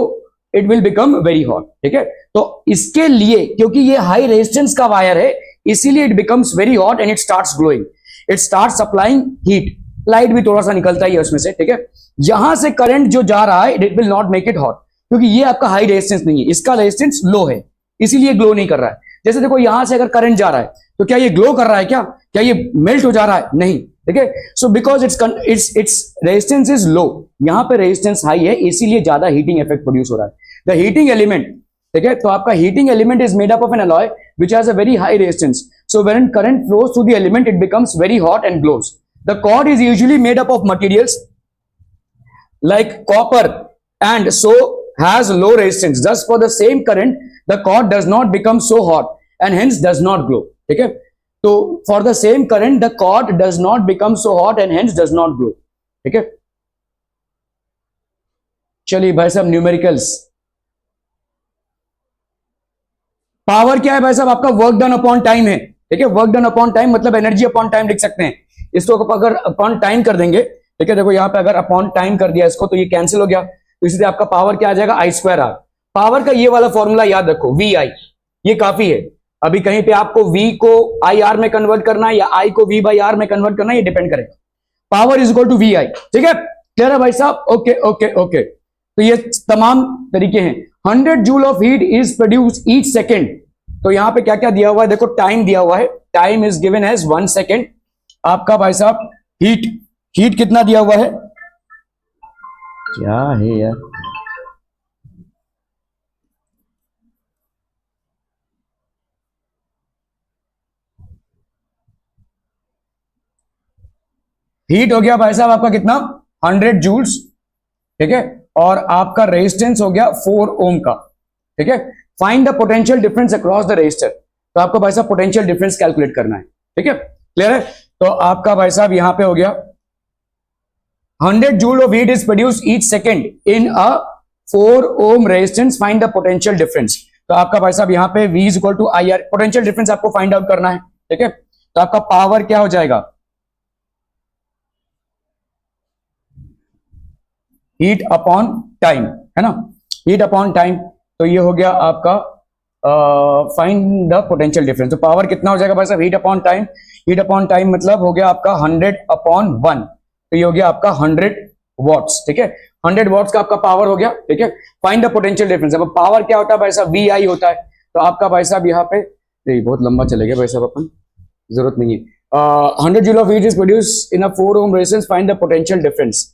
it will become very hot. ठीक है, तो इसके लिए क्योंकि ये हाई रेजिस्टेंस का वायर है इसीलिए it becomes very hot and it starts glowing. It starts supplying heat. Light भी थोड़ा सा निकलता ही है उसमें से, ठीक है। यहां से करंट जो जा रहा है it will not make it hot क्योंकि ये आपका हाई रेजिस्टेंस नहीं है, इसका रेजिस्टेंस लो है, इसीलिए ग्लो नहीं कर रहा है। जैसे देखो यहां से अगर करंट जा रहा है तो क्या ये ग्लो कर रहा है? क्या ये मेल्ट हो जा रहा है? नहीं, ठीक है। So because its resistance is low, यहां पे रेजिस्टेंस हाई है इसीलिए ज्यादा हीटिंग इफेक्ट प्रोड्यूस हो रहा है। द हीटिंग एलिमेंट, ठीक है, तो आपका heating element is made up of an alloy which has a very high resistance. So when current flows through the element it becomes very hot and glows. The cord is usually made up of materials like copper and so has low resistance. Thus for the same current the cord does not become so hot and hence does not glow. ठीक है, तो for the same current the cord does not become so hot and hence does not glow. ठीक है, चलिए भाई साहब numericals. Power क्या है भाई साहब? आपका वर्क डन अपॉन टाइम है, ठीक है। वर्क डन अपॉन टाइम मतलब एनर्जी अपॉन टाइम लिख सकते हैं इसको अगर अपॉन टाइम कर देंगे, ठीक है। देखो यहाँ पे अगर अपॉन टाइम कर दिया इसको तो ये कैंसिल हो गया, तो इसलिए आपका पावर क्या आ जाएगा? आई स्क्वायर आर। पावर का ये वाला फॉर्मूला याद रखो, वी आई, ये काफी है। अभी कहीं पे आपको वी को आई आर में कन्वर्ट करना है या आई को वी बाई आर में कन्वर्ट करना है, ये डिपेंड करेगा। Power is equal to V I, ठीक है। क्लियर है भाई साहब? ओके ओके ओके, तो ये तमाम तरीके हैं। 100 joule of heat is produce each second. तो यहाँ पे क्या क्या दिया हुआ है? देखो टाइम दिया हुआ है, time is given as 1 second. आपका भाई साहब हीट कितना दिया हुआ है? क्या है यार, हीट हो गया भाई साहब आपका कितना? 100 जूल्स, ठीक है। और आपका रेजिस्टेंस हो गया 4 ओम का, ठीक है। Find the potential difference across the resistor. तो आपको भाई साहब पोटेंशियल डिफरेंस कैलकुलेट करना है, ठीक है। क्लियर है? तो आपका भाई साहब यहां पे हो गया 100 joule of heat is produced each second in a 4 ohm resistance. Find the potential difference. तो आपका भाई साहब यहाँ पे V is equal to IR, potential difference आपको फाइंड आउट करना है, ठीक है। तो आपका पावर क्या हो जाएगा? हीट अपॉन टाइम, है ना, हीट अपॉन टाइम। तो ये हो गया आपका फाइंड द पोटेंशियल डिफरेंस। तो पावर कितना हो जाएगा भाई साहब? Heat upon time. Heat upon time मतलब हो गया आपका 100 अपॉन 1, तो ये हो गया आपका 100 वॉट्स, ठीक है। 100 वॉट्स का आपका पावर हो गया, ठीक है। Find the potential difference. अब पावर क्या होता है भाई साहब? वी आई होता है। तो आपका भाई साहब यहाँ पे बहुत लंबा चलेगा भाई साहब, अपन जरूरत नहीं है। 100 joule of heat is produce in a 4 ohm resistance, find the potential difference.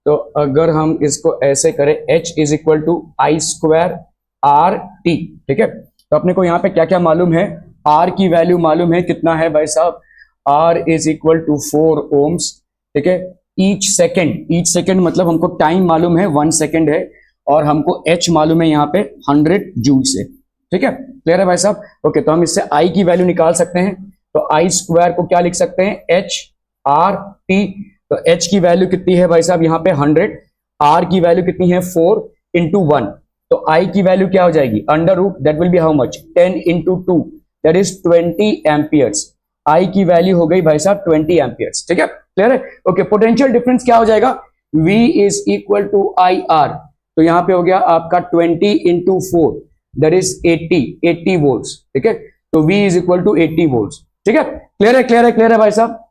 तो अगर हम इसको ऐसे करें, H is equal to I square R T, ठीक है। तो अपने को यहाँ पे क्या क्या मालूम है? R की वैल्यू मालूम है, कितना है भाई साहब? R is equal to 4 ohms, ठीक है। ईच सेकेंड मतलब हमको टाइम मालूम है 1 सेकेंड है और हमको H मालूम है यहाँ पे 100 जूल से, ठीक है। क्लियर है भाई साहब? ओके, तो हम इससे I की वैल्यू निकाल सकते हैं। तो आई स्क्वायर को क्या लिख सकते हैं? H R T। तो H की वैल्यू कितनी है भाई साहब यहाँ पे? 100। R की वैल्यू कितनी है? 4 इंटू 1। तो I की वैल्यू क्या हो जाएगी? Under root, that will be how much? 10 into 2, that is 20 amperes. I की वैल्यू हो गई भाई साहब 20 एम्पियर्स, ठीक है। क्लियर है? ओके, पोटेंशियल डिफरेंस क्या हो जाएगा? V is equal to I R. तो यहां पे हो गया आपका 20 इंटू 4, दैट इज 80 वोल्ट्स, ठीक है। तो V is equal to 80 volt. ठीक है, क्लियर है, क्लियर है, क्लियर है भाई साहब।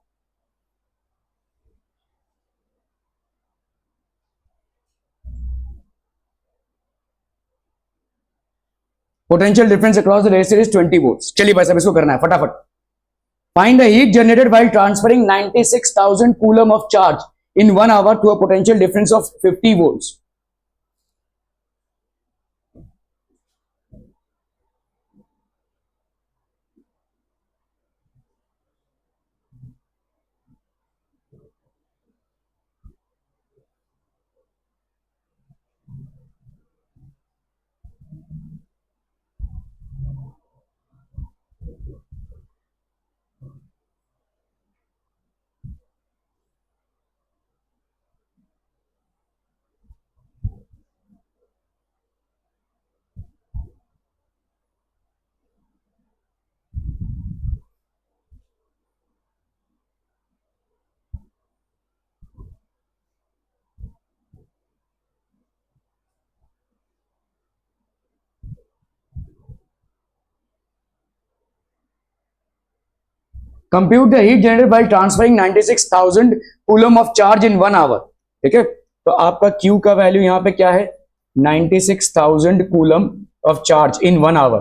Potential difference across the resistor is 20 volt. चलिए भाई साहब इसको करना है फटाफट। Find the heat generated while transferring 96,000 coulomb of charge in 1 hour to a potential difference of 50 volts. Compute the heat generated by transferring 96,000 coulomb of charge in 1 hour. ठीक है, तो आपका Q का वैल्यू यहां पे क्या है, 96,000 coulomb of charge in 1 hour.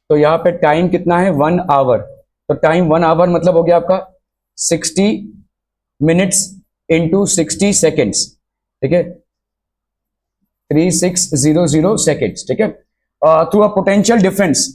तो यहां पे टाइम कितना है, 1 आवर। तो टाइम 1 आवर मतलब हो गया आपका 60 मिनट्स इंटू 60 सेकेंड्स। ठीक है, 3600 सेकेंड्स। ठीक है, through a potential difference,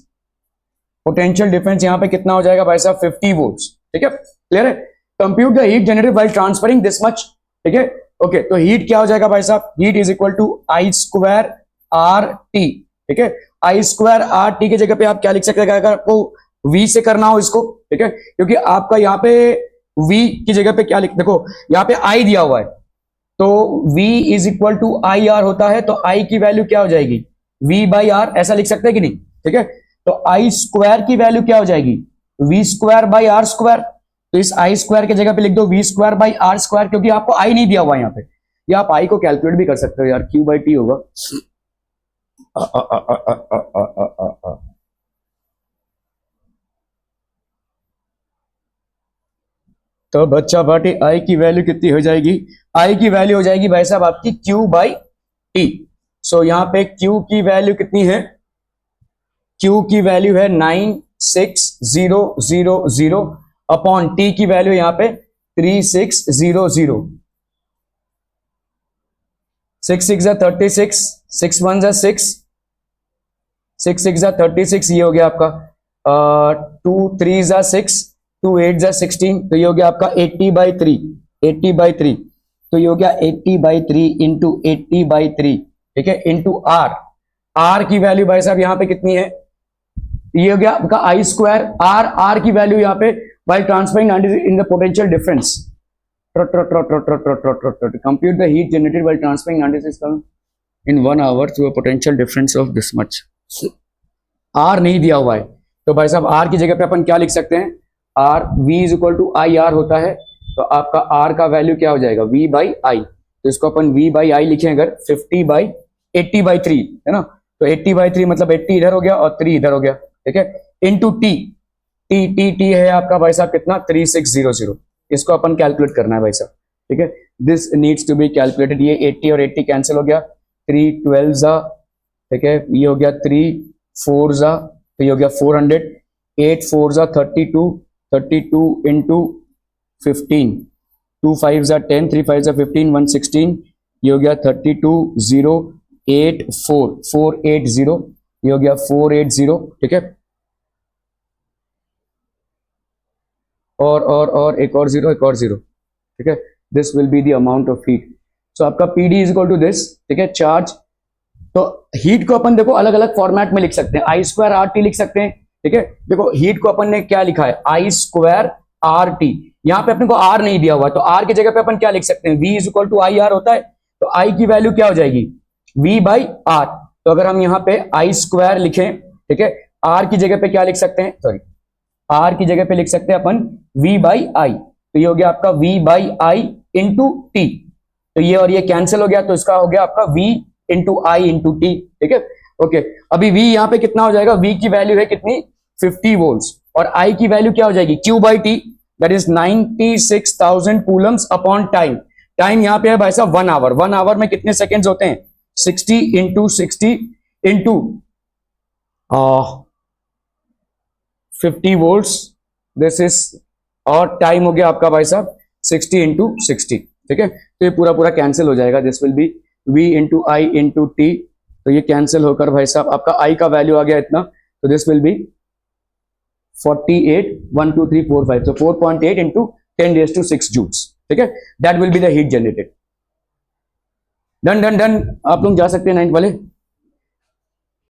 potential difference यहां पे कितना हो जाएगा भाई साहब, 50 वोल्ट्स। ठीक है, क्लियर है। Compute the heat generated while transferring this much. ठीक है, ओके, तो हीट क्या हो जाएगा भाई साहब, heat is equal to I square R T. ठीक है, आई स्क्वायर आर टी की जगह पे आप क्या लिख सकते हैं, अगर आपको वी से करना हो इसको। ठीक है, क्योंकि आपका यहाँ पे वी की जगह पे क्या लिख, देखो यहाँ पे आई दिया हुआ है, तो v is equal to I R होता है, तो i की वैल्यू क्या हो जाएगी, v बाई आर, ऐसा लिख सकते हैं कि नहीं। ठीक है, तो आई स्क्वायर की वैल्यू क्या हो जाएगी, V square by R square. तो इस आई स्क्वायर की जगह पे लिख दो V square by R square, क्योंकि आपको आई नहीं दिया हुआ यहाँ पे। या आप आई को कैलकुलेट भी कर सकते हो यार, क्यू बाई टी होगा। तो बच्चा भाटी आई की वैल्यू कितनी हो जाएगी, आई की वैल्यू हो जाएगी भाई साहब आपकी क्यू बाई टी। सो यहां पे क्यू की वैल्यू कितनी है, क्यू की वैल्यू है 96,000 अपॉन टी की वैल्यू यहां पे 3600। 6 6 36, 6 1 6, 6 6 36, ये हो गया आपका 2 3 6, 2 8 16, तो ये हो गया आपका 80/3, 80/3। तो ये हो गया 80/3 इंटू 80/3। ठीक है, इंटू आर, आर की वैल्यू भाई साहब यहाँ पे कितनी है, ये हो गया आपका आई स्क्वायर आर, आर की वैल्यू यहाँ पे by transferring in the potential difference. Compute the heat generated by transferring 96,000 in 1 hour through a potential difference of this much. R नहीं दिया हुआ है, तो भाई साहब आर की जगह पे अपन क्या लिख सकते हैं, R V is equal to I R होता है, तो आपका आर का वैल्यू क्या हो जाएगा, वी बाई आई। तो इसको अपन वी बाई आई लिखें अगर 50/80/3 है ना, तो 80/3 मतलब 80 इधर हो गया और 3 इधर हो गया। ठीक है, into T, T T T है आपका भाई साहब कितना 3600। इसको अपन कैलकुलेट करना है भाई साहब। ठीक है, this needs to be calculated. ये 80 और 80 कैंसिल हो गया, 3 12 जा, ठीक है, ये हो गया 3 4 जा, तो ये हो गया 400, 8 4 जा 32, 32 इंटू 15, 2 5 जा 10, 3 5 जा 15, 116, ये हो गया 32,084, 480, ये हो गया 480। ठीक है, और एक और जीरो, एक और जीरो। ठीक है, this will be the amount of heat. So आपका PD is equal to this. ठीक है, चार्ज, तो हीट को अपन देखो अलग अलग फॉर्मेट में लिख सकते हैं, आई स्क्वायर आर टी लिख सकते हैं। ठीक है, देखो हीट को अपन ने क्या लिखा है, आई स्क्वायर आर टी, यहाँ पे अपने को आर नहीं दिया हुआ, तो आर की जगह पे अपन क्या लिख सकते हैं, V is equal to I R होता है, तो आई की वैल्यू क्या हो जाएगी, वी बाई आर। तो अगर हम यहाँ पे आई स्क्वायर लिखें, ठीक है, आर की जगह पे क्या लिख सकते हैं, सॉरी आर की जगह पे लिख सकते हैं अपन v बाई आई, तो ये हो गया आपका v by I into T, तो ये और ये कैंसिल हो गया, तो इसका हो गया आपका v इंटू आई इंटू टी। ठीक है, ओके, अभी v यहाँ पे कितना हो जाएगा, v की वैल्यू है कितनी 50 वोल्ट्स, और आई की वैल्यू क्या हो जाएगी, Q by T, that is 96,000 Coulomb's upon time. Time यहाँ पे है भाई साहब 1 आवर। 1 आवर में कितने सेकेंड्स होते हैं, 60 into 60 into 50 volts, this is, और टाइम हो गया आपका भाई साहब 60 इंटू 60, ठीक है। तो ये पूरा पूरा कैंसिल हो जाएगा, this will B V into I into T, तो ये कैंसिल होकर भाई साहब आपका आई का वैल्यू आ गया इतना, तो दिस विल बी 48, 1 2 3 4 5, तो 4.8 इंटू 10⁶ जूल्स, ठीक है, that will be the heat generated. Done done done, आप लोग जा सकते हैं 9th वाले।